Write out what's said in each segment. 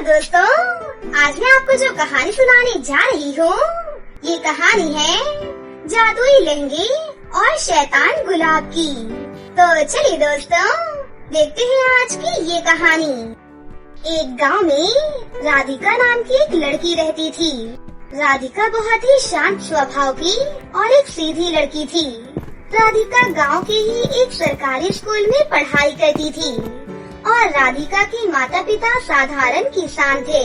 दोस्तों, आज मैं आपको जो कहानी सुनाने जा रही हूँ, ये कहानी है जादुई लहंगे और शैतान गुलाब की। तो चलिए दोस्तों, देखते हैं आज की ये कहानी। एक गांव में राधिका नाम की एक लड़की रहती थी। राधिका बहुत ही शांत स्वभाव की और एक सीधी लड़की थी। राधिका गांव के ही एक सरकारी स्कूल में पढ़ाई करती थी और राधिका के माता पिता साधारण किसान थे।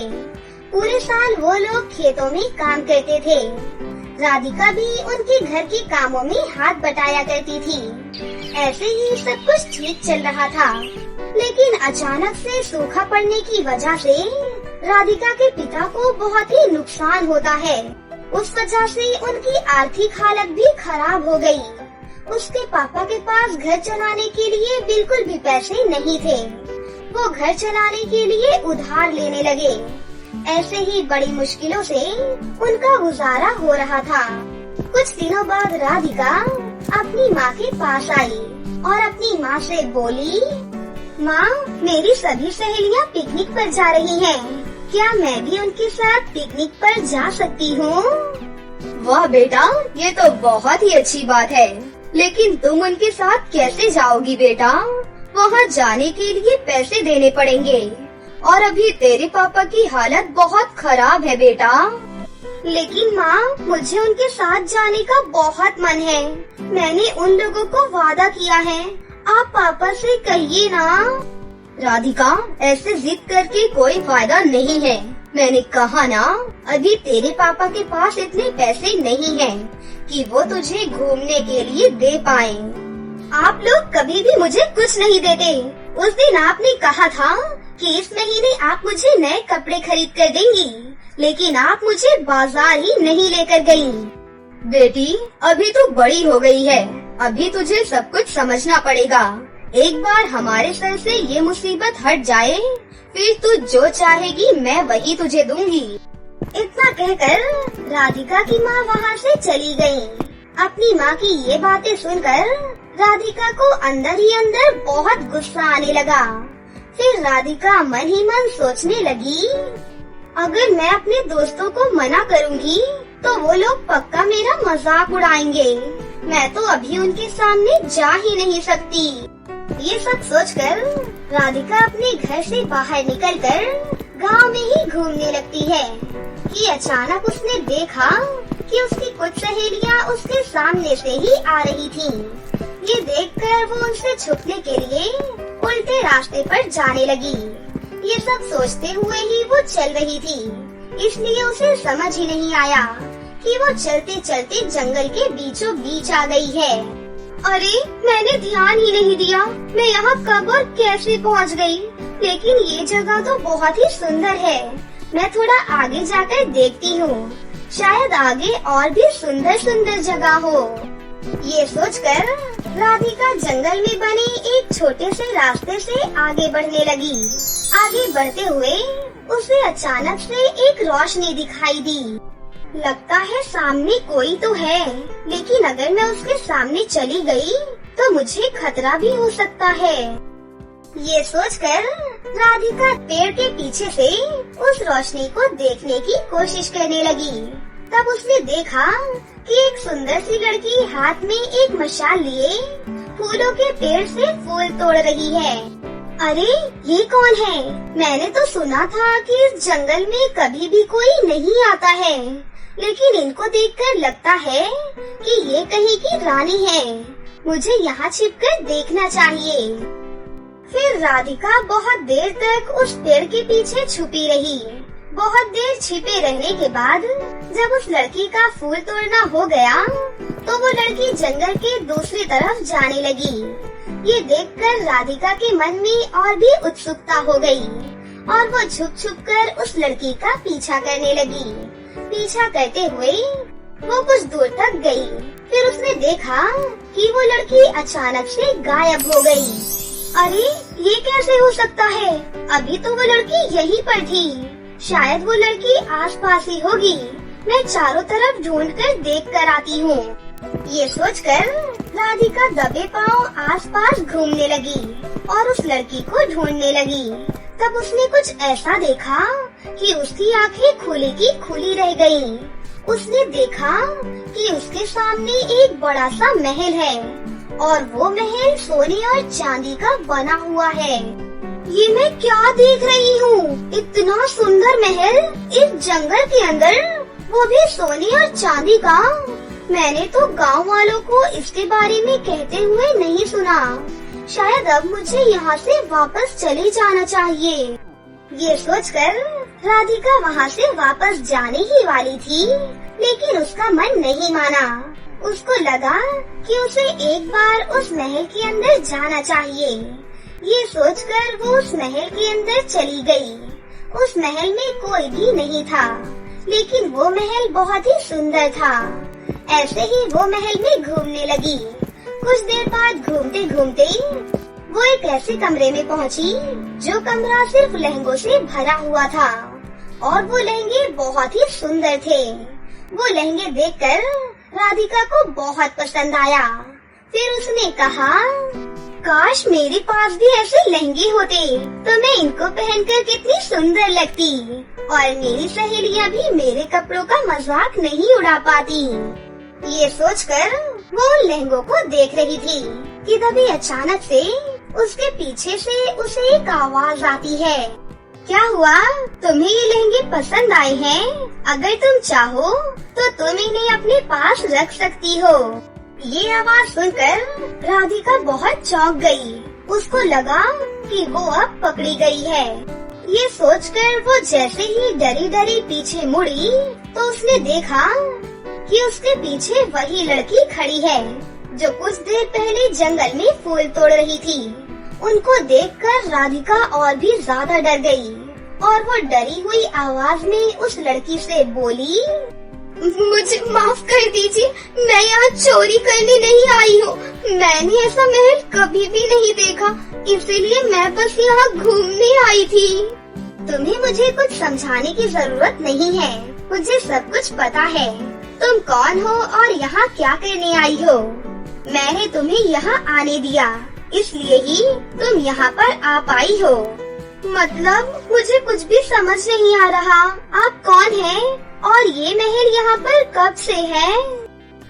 पूरे साल वो लोग खेतों में काम करते थे। राधिका भी उनके घर के कामों में हाथ बटाया करती थी। ऐसे ही सब कुछ ठीक चल रहा था, लेकिन अचानक से सूखा पड़ने की वजह से राधिका के पिता को बहुत ही नुकसान होता है। उस वजह से उनकी आर्थिक हालत भी खराब हो गई। उसके पापा के पास घर चलाने के लिए बिल्कुल भी पैसे नहीं थे। वो घर चलाने के लिए उधार लेने लगे। ऐसे ही बड़ी मुश्किलों से उनका गुजारा हो रहा था। कुछ दिनों बाद राधिका अपनी माँ के पास आई और अपनी माँ से बोली, माँ, मेरी सभी सहेलियाँ पिकनिक पर जा रही हैं। क्या मैं भी उनके साथ पिकनिक पर जा सकती हूँ? वाह बेटा, ये तो बहुत ही अच्छी बात है, लेकिन तुम उनके साथ कैसे जाओगी बेटा? वहाँ जाने के लिए पैसे देने पड़ेंगे और अभी तेरे पापा की हालत बहुत खराब है बेटा। लेकिन माँ, मुझे उनके साथ जाने का बहुत मन है। मैंने उन लोगों को वादा किया है। आप पापा से कहिए ना। राधिका, ऐसे जिद करके कोई फायदा नहीं है। मैंने कहा ना, अभी तेरे पापा के पास इतने पैसे नहीं हैं कि वो तुझे घूमने के लिए दे पाए। आप लोग कभी भी मुझे कुछ नहीं देते। उस दिन आपने कहा था कि इस महीने आप मुझे नए कपड़े खरीद कर देंगी, लेकिन आप मुझे बाजार ही नहीं लेकर गयी। बेटी, अभी तू बड़ी हो गई है, अभी तुझे सब कुछ समझना पड़ेगा। एक बार हमारे सर से ये मुसीबत हट जाए, फिर तू जो चाहेगी मैं वही तुझे दूंगी। इतना कहकर राधिका की माँ वहाँ से चली गयी। अपनी माँ की ये बातें सुनकर राधिका को अंदर ही अंदर बहुत गुस्सा आने लगा। फिर राधिका मन ही मन सोचने लगी, अगर मैं अपने दोस्तों को मना करूँगी तो वो लोग पक्का मेरा मजाक उड़ाएंगे। मैं तो अभी उनके सामने जा ही नहीं सकती। ये सब सोचकर राधिका अपने घर से बाहर निकलकर गांव में ही घूमने लगती है कि अचानक उसने देखा कि उसकी कुछ सहेलियां उसके सामने से ही आ रही थीं। ये देखकर वो उनसे छुपने के लिए उल्टे रास्ते पर जाने लगी। ये सब सोचते हुए ही वो चल रही थी, इसलिए उसे समझ ही नहीं आया कि वो चलते चलते जंगल के बीचों बीच आ गई है। अरे, मैंने ध्यान ही नहीं दिया मैं यहाँ कब और कैसे पहुँच गई। लेकिन ये जगह तो बहुत ही सुंदर है। मैं थोड़ा आगे जाकर देखती हूँ, शायद आगे और भी सुंदर सुंदर जगह हो। ये सोचकर राधिका जंगल में बने एक छोटे से रास्ते से आगे बढ़ने लगी। आगे बढ़ते हुए उसे अचानक से एक रोशनी दिखाई दी। लगता है सामने कोई तो है, लेकिन अगर मैं उसके सामने चली गई तो मुझे खतरा भी हो सकता है। ये सोचकर राधिका पेड़ के पीछे से उस रोशनी को देखने की कोशिश करने लगी। तब उसने देखा कि एक सुंदर सी लड़की हाथ में एक मशाल लिए फूलों के पेड़ से फूल तोड़ रही है। अरे, ये कौन है? मैंने तो सुना था कि इस जंगल में कभी भी कोई नहीं आता है, लेकिन इनको देखकर लगता है कि ये कहीं की रानी है। मुझे यहाँ छिपकर देखना चाहिए। फिर राधिका बहुत देर तक उस पेड़ के पीछे छुपी रही। बहुत देर छिपे रहने के बाद जब उस लड़की का फूल तोड़ना हो गया तो वो लड़की जंगल के दूसरी तरफ जाने लगी। ये देखकर राधिका के मन में और भी उत्सुकता हो गई और वो छुप छुप कर उस लड़की का पीछा करने लगी। पीछा करते हुए वो कुछ दूर तक गई। फिर उसने देखा कि वो लड़की अचानक से गायब हो गई। अरे, ये कैसे हो सकता है? अभी तो वो लड़की यहीं पर थी। शायद वो लड़की आसपास ही होगी। मैं चारों तरफ ढूंढकर देख कर आती हूँ। ये सोचकर राधिका दबे पांव आसपास घूमने लगी और उस लड़की को ढूंढने लगी। तब उसने कुछ ऐसा देखा कि उसकी आंखें खुली की खुली रह गईं। उसने देखा कि उसके सामने एक बड़ा सा महल है और वो महल सोने और चांदी का बना हुआ है। ये मैं क्या देख रही हूँ? इतना सुंदर महल इस जंगल के अंदर, वो भी सोने और चांदी का। मैंने तो गांव वालों को इसके बारे में कहते हुए नहीं सुना। शायद अब मुझे यहाँ से वापस चले जाना चाहिए। ये सोचकर राधिका वहाँ से वापस जाने ही वाली थी, लेकिन उसका मन नहीं माना। उसको लगा कि उसे एक बार उस महल के अंदर जाना चाहिए। ये सोचकर वो उस महल के अंदर चली गई। उस महल में कोई भी नहीं था, लेकिन वो महल बहुत ही सुंदर था। ऐसे ही वो महल में घूमने लगी। कुछ देर बाद घूमते घूमते वो एक ऐसे कमरे में पहुंची जो कमरा सिर्फ लहंगों से भरा हुआ था और वो लहंगे बहुत ही सुंदर थे। वो लहंगे देखकर राधिका को बहुत पसंद आया। फिर उसने कहा, काश मेरे पास भी ऐसे लहंगे होते तो मैं इनको पहनकर कितनी सुंदर लगती और मेरी सहेलियां भी मेरे कपड़ों का मजाक नहीं उड़ा पाती। ये सोचकर वो उन लहंगों को देख रही थी कि तभी अचानक से उसके पीछे से उसे एक आवाज आती है। क्या हुआ? तुम्हें ये लहंगे पसंद आए हैं? अगर तुम चाहो तो तुम इन्हें अपने पास रख सकती हो। ये आवाज सुनकर राधिका बहुत चौंक गई। उसको लगा कि वो अब पकड़ी गई है। ये सोचकर वो जैसे ही डरी डरी पीछे मुड़ी तो उसने देखा कि उसके पीछे वही लड़की खड़ी है जो कुछ देर पहले जंगल में फूल तोड़ रही थी। उनको देखकर राधिका और भी ज्यादा डर गई और वो डरी हुई आवाज में उस लड़की से बोली, मुझे माफ कर दीजिए, मैं यहाँ चोरी करने नहीं आई हूँ। मैंने ऐसा महल कभी भी नहीं देखा, इसीलिए मैं बस यहाँ घूमने आई थी। तुम्हें मुझे कुछ समझाने की जरूरत नहीं है, मुझे सब कुछ पता है। तुम कौन हो और यहाँ क्या करने आई हो? मैंने तुम्हें यहाँ आने दिया, इसलिए ही तुम यहाँ पर आ पाई हो। मतलब मुझे कुछ भी समझ नहीं आ रहा। आप कौन हैं और ये महल यहाँ पर कब से है?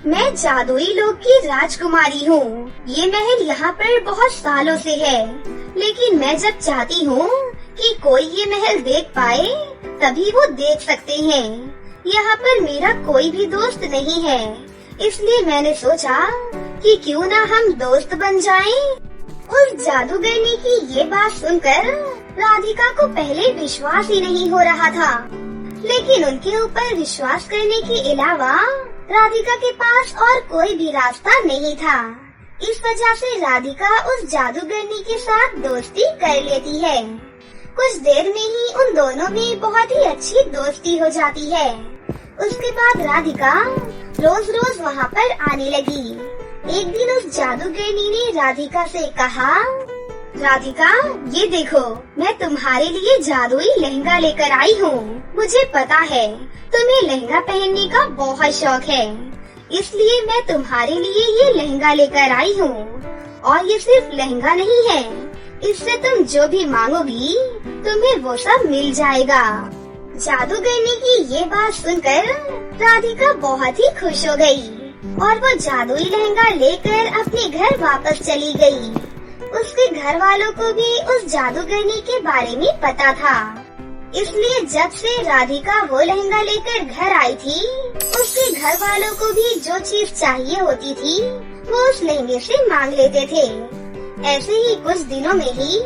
मैं जादुई लोक की राजकुमारी हूँ। ये महल यहाँ पर बहुत सालों से है, लेकिन मैं जब चाहती हूँ कि कोई ये महल देख पाए तभी वो देख सकते हैं। यहाँ पर मेरा कोई भी दोस्त नहीं है, इसलिए मैंने सोचा कि क्यों ना हम दोस्त बन जाएं। उस जादूगरनी की ये बात सुनकर राधिका को पहले विश्वास ही नहीं हो रहा था, लेकिन उनके ऊपर विश्वास करने के अलावा राधिका के पास और कोई भी रास्ता नहीं था। इस वजह से राधिका उस जादूगरनी के साथ दोस्ती कर लेती है। कुछ देर में ही उन दोनों में बहुत ही अच्छी दोस्ती हो जाती है। उसके बाद राधिका रोज रोज वहाँ पर आने लगी। एक दिन उस जादूगरनी ने राधिका से कहा, राधिका ये देखो, मैं तुम्हारे लिए जादुई लहंगा लेकर आई हूँ। मुझे पता है तुम्हें लहंगा पहनने का बहुत शौक है, इसलिए मैं तुम्हारे लिए ये लहंगा लेकर आई हूँ। और ये सिर्फ लहंगा नहीं है, इससे तुम जो भी मांगोगी तुम्हें वो सब मिल जाएगा। जादूगरनी की ये बात सुनकर राधिका बहुत ही खुश हो गई और वो जादुई लहंगा लेकर अपने घर वापस चली गई। उसके घर वालों को भी उस जादूगरनी के बारे में पता था, इसलिए जब से राधिका वो लहंगा लेकर घर आई थी, उसके घर वालों को भी जो चीज चाहिए होती थी वो उस लहंगे से मांग लेते थे। ऐसे ही कुछ दिनों में ही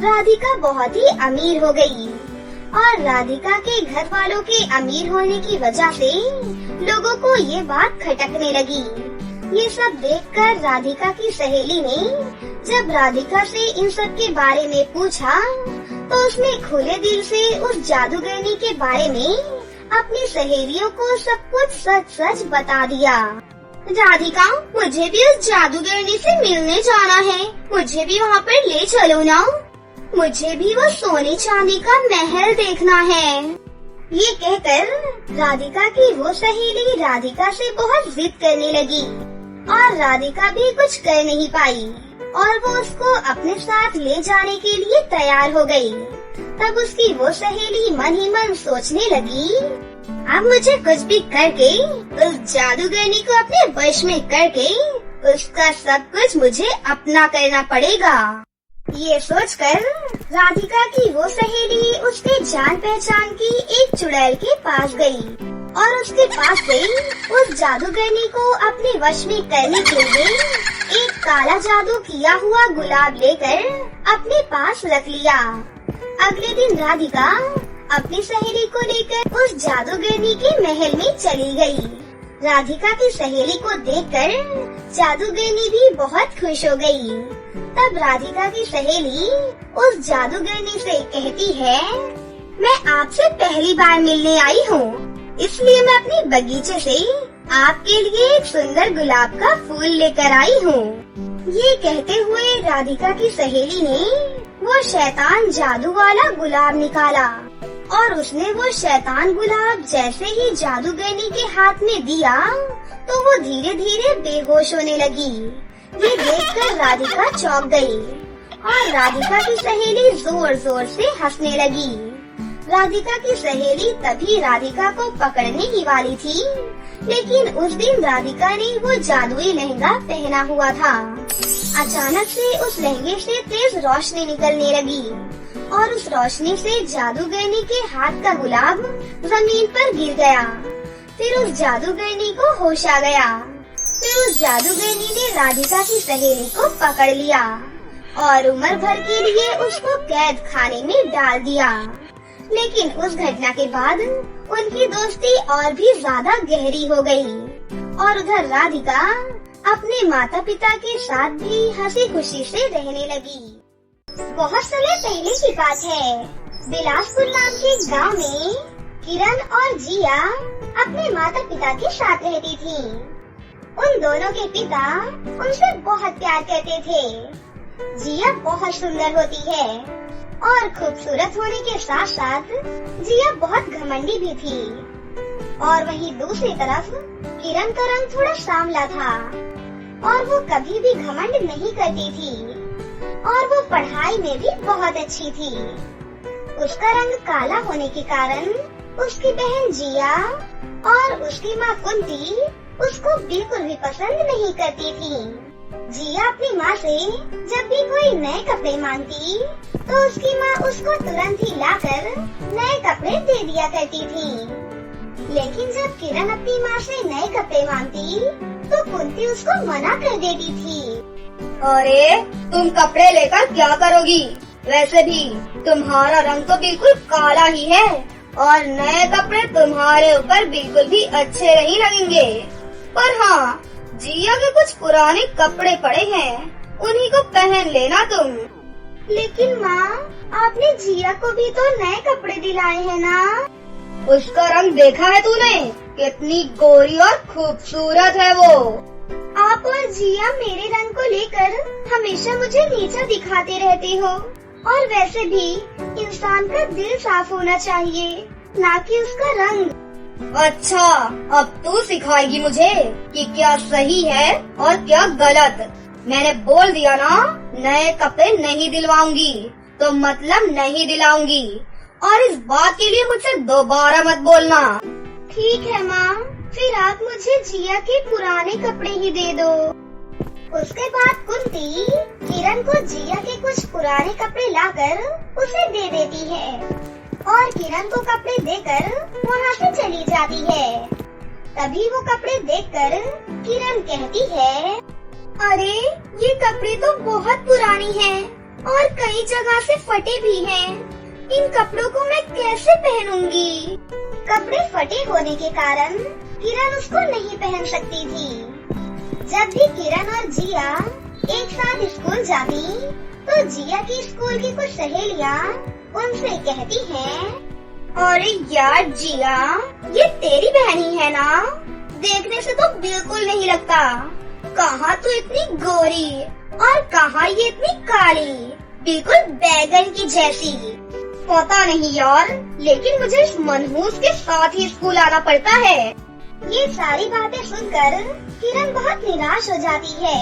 राधिका बहुत ही अमीर हो गई और राधिका के घर वालों के अमीर होने की वजह से लोगों को ये बात खटकने लगी। ये सब देखकर राधिका की सहेली ने जब राधिका से इन सब के बारे में पूछा तो उसने खुले दिल से उस जादूगरनी के बारे में अपनी सहेलियों को सब कुछ सच सच बता दिया। राधिका, मुझे भी उस जादूगरनी से मिलने जाना है, मुझे भी वहाँ पर ले चलो ना। मुझे भी वो सोने चांदी का महल देखना है। ये कहकर राधिका की वो सहेली राधिका से बहुत जिद करने लगी और राधिका भी कुछ कर नहीं पाई और वो उसको अपने साथ ले जाने के लिए तैयार हो गई। तब उसकी वो सहेली मन ही मन सोचने लगी, अब मुझे कुछ भी करके उस जादूगरनी को अपने वश में करके उसका सब कुछ मुझे अपना करना पड़ेगा। ये सोचकर राधिका की वो सहेली उसके जान पहचान की एक चुड़ैल के पास गई और उसके पास से उस जादूगरनी को अपने वश में करने के लिए एक काला जादू किया हुआ गुलाब लेकर अपने पास रख लिया। अगले दिन राधिका अपनी सहेली को लेकर उस जादूगरनी के महल में चली गई। राधिका की सहेली को देखकर जादूगरनी भी बहुत खुश हो गई। तब राधिका की सहेली उस जादूगरनी से कहती है, मैं आपसे पहली बार मिलने आई हूँ, इसलिए मैं अपने बगीचे से आपके लिए एक सुंदर गुलाब का फूल लेकर आई हूँ। ये कहते हुए राधिका की सहेली ने वो शैतान जादू वाला गुलाब निकाला और उसने वो शैतान गुलाब जैसे ही जादूगरनी के हाथ में दिया तो वो धीरे धीरे बेहोश होने लगी। ये देखकर राधिका चौंक गई और राधिका की सहेली जोर जोर से हंसने लगी। राधिका की सहेली तभी राधिका को पकड़ने ही वाली थी, लेकिन उस दिन राधिका ने वो जादुई लहंगा पहना हुआ था। अचानक से उस लहंगे से तेज रोशनी निकलने लगी और उस रोशनी से जादूगरनी के हाथ का गुलाब जमीन पर गिर गया। फिर उस जादूगरनी को होश आ गया। फिर उस जादूगरनी ने राधिका की सहेली को पकड़ लिया और उम्र भर के लिए उसको कैद खाने में डाल दिया। लेकिन उस घटना के बाद उनकी दोस्ती और भी ज्यादा गहरी हो गई और उधर राधिका अपने माता पिता के साथ भी हंसी खुशी से रहने लगी। बहुत समय पहले की बात है, बिलासपुर नाम के गांव में किरण और जिया अपने माता पिता के साथ रहती थी। उन दोनों के पिता उनसे बहुत प्यार करते थे। जिया बहुत सुंदर होती है और खूबसूरत होने के साथ साथ जिया बहुत घमंडी भी थी। और वहीं दूसरी तरफ किरण का रंग थोड़ा सांवला था और वो कभी भी घमंड नहीं करती थी और वो पढ़ाई में भी बहुत अच्छी थी। उसका रंग काला होने के कारण उसकी बहन जिया और उसकी माँ कुंती उसको बिल्कुल भी पसंद नहीं करती थी। जिया अपनी माँ से जब भी कोई नए कपड़े मांगती तो उसकी माँ उसको तुरंत ही लाकर नए कपड़े दे दिया करती थी। लेकिन जब किरण अपनी माँ से नए कपड़े मांगती तो कुंती उसको मना कर देती थी। अरे तुम कपड़े लेकर क्या करोगी? वैसे भी तुम्हारा रंग तो बिल्कुल काला ही है और नए कपड़े तुम्हारे ऊपर बिल्कुल भी अच्छे नहीं लगेंगे। पर हाँ, जिया के कुछ पुराने कपड़े पड़े हैं, उन्हीं को पहन लेना तुम। लेकिन माँ, आपने जिया को भी तो नए कपड़े दिलाए हैं ना? उसका रंग देखा है तूने? कितनी गोरी और खूबसूरत है वो। आप और जिया मेरे रंग को लेकर हमेशा मुझे नीचा दिखाते रहते हो। और वैसे भी इंसान का दिल साफ होना चाहिए, ना कि उसका रंग। अच्छा, अब तू सिखाएगी मुझे कि क्या सही है और क्या गलत। मैंने बोल दिया ना, नए कपड़े नहीं दिलवाऊंगी तो मतलब नहीं दिलाऊंगी, और इस बात के लिए मुझसे दोबारा मत बोलना। ठीक है माँ, फिर आप मुझे जिया के पुराने कपड़े ही दे दो। उसके बाद कुंती किरण को जिया के कुछ पुराने कपड़े लाकर उसे दे देती है और किरण को कपड़े देकर वहाँ से चली जाती है। तभी वो कपड़े देखकर किरण कहती है, अरे ये कपड़े तो बहुत पुरानी हैं और कई जगह से फटे भी हैं। इन कपड़ों को मैं कैसे पहनूंगी? कपड़े फटे होने के कारण किरण उसको नहीं पहन सकती थी। जब भी किरण और जिया एक साथ स्कूल जाती तो जिया की स्कूल की कुछ सहेलियाँ उनसे कहती हैं, अरे यार जिया, ये तेरी बहन ही है ना? देखने से तो बिल्कुल नहीं लगता। कहाँ तू इतनी गोरी और कहाँ ये इतनी काली, बिल्कुल बैगन की जैसी। पता नहीं यार, लेकिन मुझे इस मनहूस के साथ ही स्कूल आना पड़ता है। ये सारी बातें सुनकर किरण बहुत निराश हो जाती है,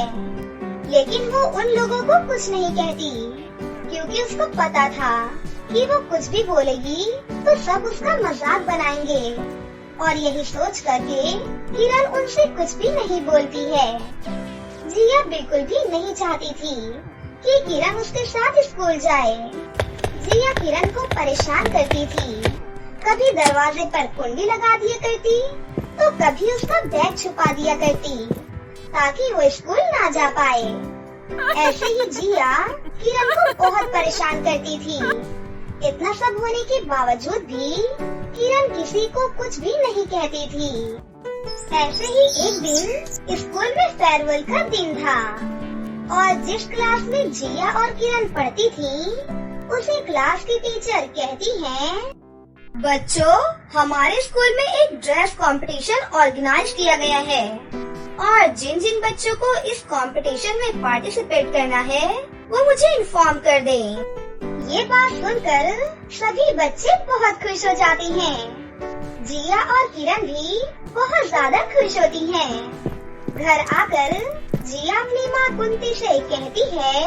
लेकिन वो उन लोगों को कुछ नहीं कहती क्योंकि उसको पता था कि वो कुछ भी बोलेगी तो सब उसका मजाक बनाएंगे, और यही सोच करके किरण उनसे कुछ भी नहीं बोलती है। जिया बिल्कुल भी नहीं चाहती थी कि किरण उसके साथ स्कूल जाए। जिया किरण को परेशान करती थी, कभी दरवाजे पर कुंडी लगा दिया करती तो कभी उसका बैग छुपा दिया करती ताकि वो स्कूल ना जा पाए। ऐसे ही जिया किरण को बहुत परेशान करती थी। इतना सब होने के बावजूद भी किरण किसी को कुछ भी नहीं कहती थी। ऐसे ही एक दिन स्कूल में फेयरवेल का दिन था और जिस क्लास में जिया और किरण पढ़ती थी उसी क्लास की टीचर कहती हैं, बच्चों, हमारे स्कूल में एक ड्रेस कंपटीशन ऑर्गेनाइज किया गया है और जिन जिन बच्चों को इस कंपटीशन में पार्टिसिपेट करना है वो मुझे इन्फॉर्म कर दें। ये बात सुनकर सभी बच्चे बहुत खुश हो जाते हैं। जिया और किरण भी बहुत ज्यादा खुश होती हैं। घर आकर जिया अपनी माँ कुंती से कहती है,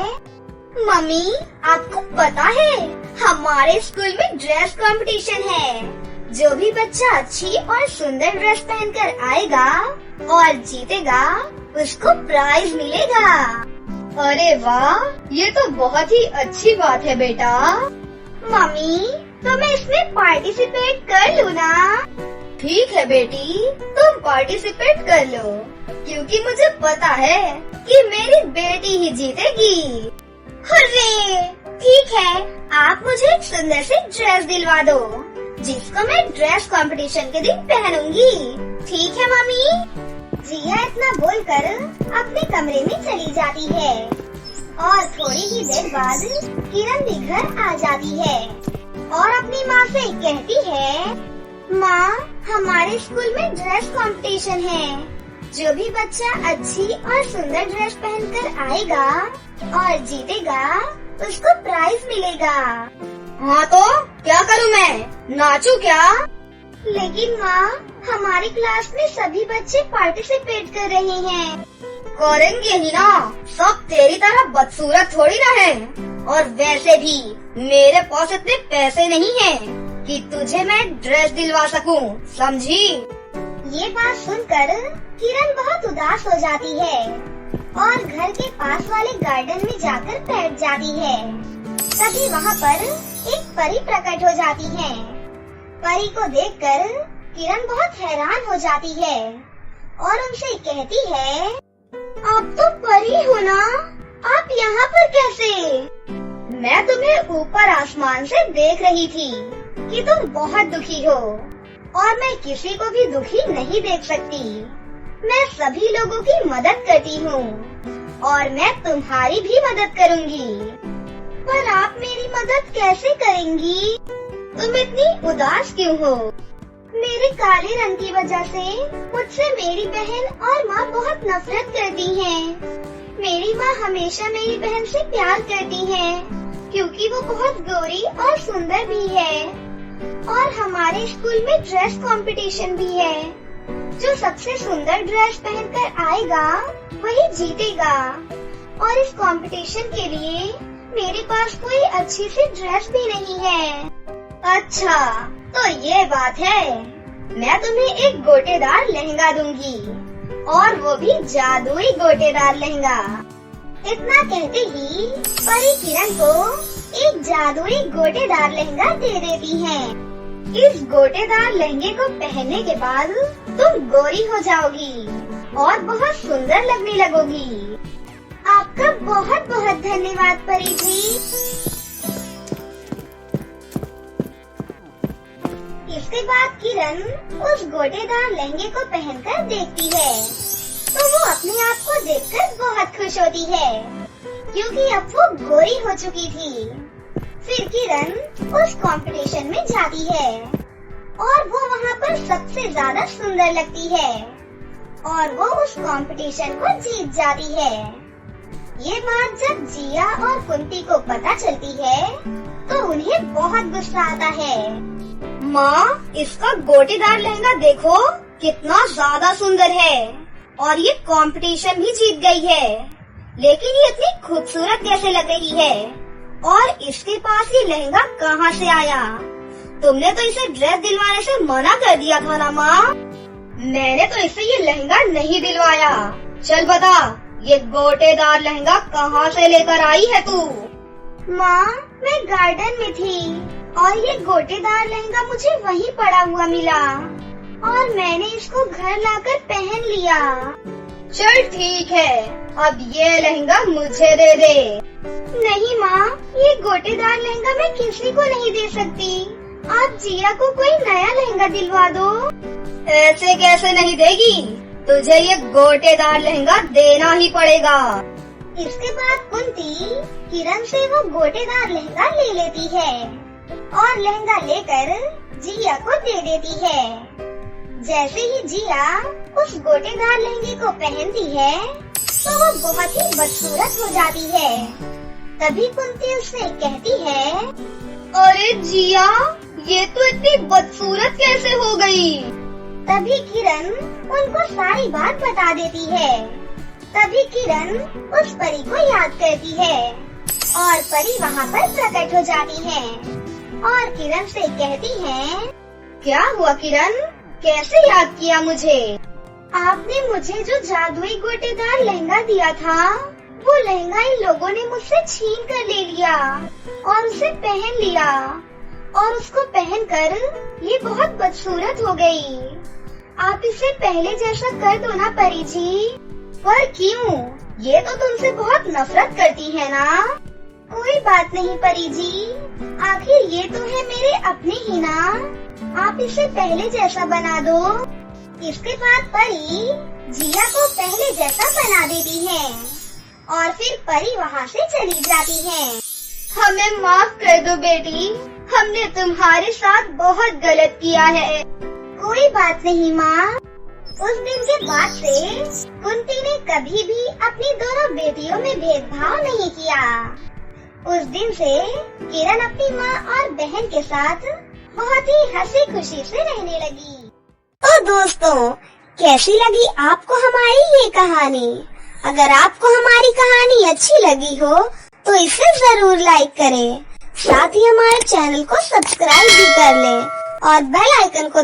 मम्मी, आपको पता है हमारे स्कूल में ड्रेस कंपटीशन है। जो भी बच्चा अच्छी और सुंदर ड्रेस पहनकर आएगा और जीतेगा उसको प्राइज मिलेगा। अरे वाह, ये तो बहुत ही अच्छी बात है बेटा। मम्मी, तो मैं इसमें पार्टिसिपेट कर लूँ ना? ठीक है बेटी, तुम पार्टिसिपेट कर लो, क्योंकि मुझे पता है कि मेरी बेटी ही जीतेगी। हुर्रे! ठीक है, आप मुझे एक सुंदर सी ड्रेस दिलवा दो जिसको मैं ड्रेस कंपटीशन के दिन पहनूंगी। ठीक है मम्मी। जिया इतना बोलकर अपने कमरे में चली जाती है और थोड़ी ही देर बाद किरण भी घर आ जाती है और अपनी माँ से कहती है, माँ, हमारे स्कूल में ड्रेस कंपटीशन है। जो भी बच्चा अच्छी और सुंदर ड्रेस पहनकर आएगा और जीतेगा उसको प्राइज मिलेगा। हाँ तो क्या करूँ मैं, नाचूं क्या? लेकिन माँ, हमारी क्लास में सभी बच्चे पार्टिसिपेट कर रहे हैं। करेंगे ही ना, सब तेरी तरह बदसूरत थोड़ी ना है। और वैसे भी मेरे पास इतने पैसे नहीं हैं कि तुझे मैं ड्रेस दिलवा सकूं, समझी? ये बात सुनकर किरण बहुत उदास हो जाती है और घर के पास वाले गार्डन में जाकर बैठ जाती है। तभी वहाँ पर एक परी प्रकट हो जाती है। परी को देखकर किरण बहुत हैरान हो जाती है और उनसे कहती है, आप तो परी हो ना? आप यहाँ पर कैसे? मैं तुम्हें ऊपर आसमान से देख रही थी कि तुम बहुत दुखी हो और मैं किसी को भी दुखी नहीं देख सकती। मैं सभी लोगों की मदद करती हूँ और मैं तुम्हारी भी मदद करूँगी। पर आप मेरी मदद कैसे करेंगी? तुम इतनी उदास क्यों हो? मेरे काले रंग की वजह से मुझसे मेरी बहन और माँ बहुत नफरत करती हैं। मेरी माँ हमेशा मेरी बहन से प्यार करती है क्योंकि वो बहुत गोरी और सुंदर भी है। और हमारे स्कूल में ड्रेस कंपटीशन भी है। जो सबसे सुंदर ड्रेस पहनकर आएगा वही जीतेगा। और इस कंपटीशन के लिए मेरे पास कोई अच्छी सी ड्रेस भी नहीं है। अच्छा, तो ये बात है। मैं तुम्हें एक गोटेदार लहंगा दूंगी और वो भी जादुई गोटेदार लहंगा। इतना कहते ही परी किरण को एक जादुई गोटेदार लहंगा दे देती है। इस गोटेदार लहंगे को पहनने के बाद तुम गोरी हो जाओगी और बहुत सुंदर लगने लगोगी। आपका बहुत बहुत धन्यवाद परी जी। इसके बाद किरण उस गोटेदार लहंगे को पहनकर देखती है तो वो अपने आप को देखकर बहुत खुश होती है क्योंकि अब वो गोरी हो चुकी थी। फिर किरण उस कंपटीशन में जाती है और वो वहाँ पर सबसे ज्यादा सुंदर लगती है और वो उस कंपटीशन को जीत जाती है। ये बात जब जिया और कुंती को पता चलती है तो उन्हें बहुत गुस्सा आता है। माँ, इसका गोटेदार लहंगा देखो कितना ज्यादा सुंदर है और ये कंपटीशन भी जीत गई है, लेकिन ये इतनी खूबसूरत कैसे लग रही है और इसके पास ये लहंगा कहाँ से आया? तुमने तो इसे ड्रेस दिलवाने से मना कर दिया था ना माँ। मैंने तो इसे ये लहंगा नहीं दिलवाया। चल बता, ये गोटेदार लहंगा कहाँ से लेकर आई है तू? माँ, मैं गार्डन में थी और ये गोटेदार लहंगा मुझे वहीं पड़ा हुआ मिला और मैंने इसको घर लाकर पहन लिया। चल ठीक है, अब ये लहंगा मुझे दे दे। नहीं माँ, ये गोटेदार लहंगा मैं किसी को नहीं दे सकती। आप जिया को कोई नया लहंगा दिलवा दो। ऐसे कैसे नहीं देगी? तुझे ये गोटेदार लहंगा देना ही पड़ेगा। इसके बाद कुंती किरण से वो गोटेदार लहंगा ले लेती है और लहंगा लेकर जिया को दे देती है। जैसे ही जिया उस गोटेदार लहंगे को पहनती है तो वो बहुत ही बदसूरत हो जाती है। तभी कुंती उससे कहती है, अरे जिया, ये तो इतनी बदसूरत कैसे हो गई? तभी किरण उनको सारी बात बता देती है। तभी किरण उस परी को याद करती है और परी वहाँ पर प्रकट हो जाती है और किरण से कहती है, क्या हुआ किरण, कैसे याद किया मुझे? आपने मुझे जो जादुई गोटेदार लहंगा दिया था, वो लहंगा इन लोगों ने मुझसे छीन कर ले लिया और उसे पहन लिया और उसको पहनकर ये बहुत बदसूरत हो गई। आप इसे पहले जैसा कर दो ना परी जी। पर क्यों? ये तो तुमसे बहुत नफरत करती है ना। कोई बात नहीं परी जी, आखिर ये तो है मेरे अपने ही ना। आप इसे पहले जैसा बना दो। इसके बाद परी जिया को पहले जैसा बना देती है और फिर परी वहाँ से चली जाती है। हमें माफ कर दो बेटी, हमने तुम्हारे साथ बहुत गलत किया है। कोई बात नहीं माँ। उस दिन के बाद से कुंती ने कभी भी अपनी दोनों बेटियों में भेदभाव नहीं किया। उस दिन से किरण अपनी माँ और बहन के साथ बहुत ही हंसी खुशी से रहने लगी। तो दोस्तों, कैसी लगी आपको हमारी ये कहानी? अगर आपको हमारी कहानी अच्छी लगी हो तो इसे जरूर लाइक करें। साथ ही हमारे चैनल को सब्सक्राइब भी कर लें और बेल आइकन को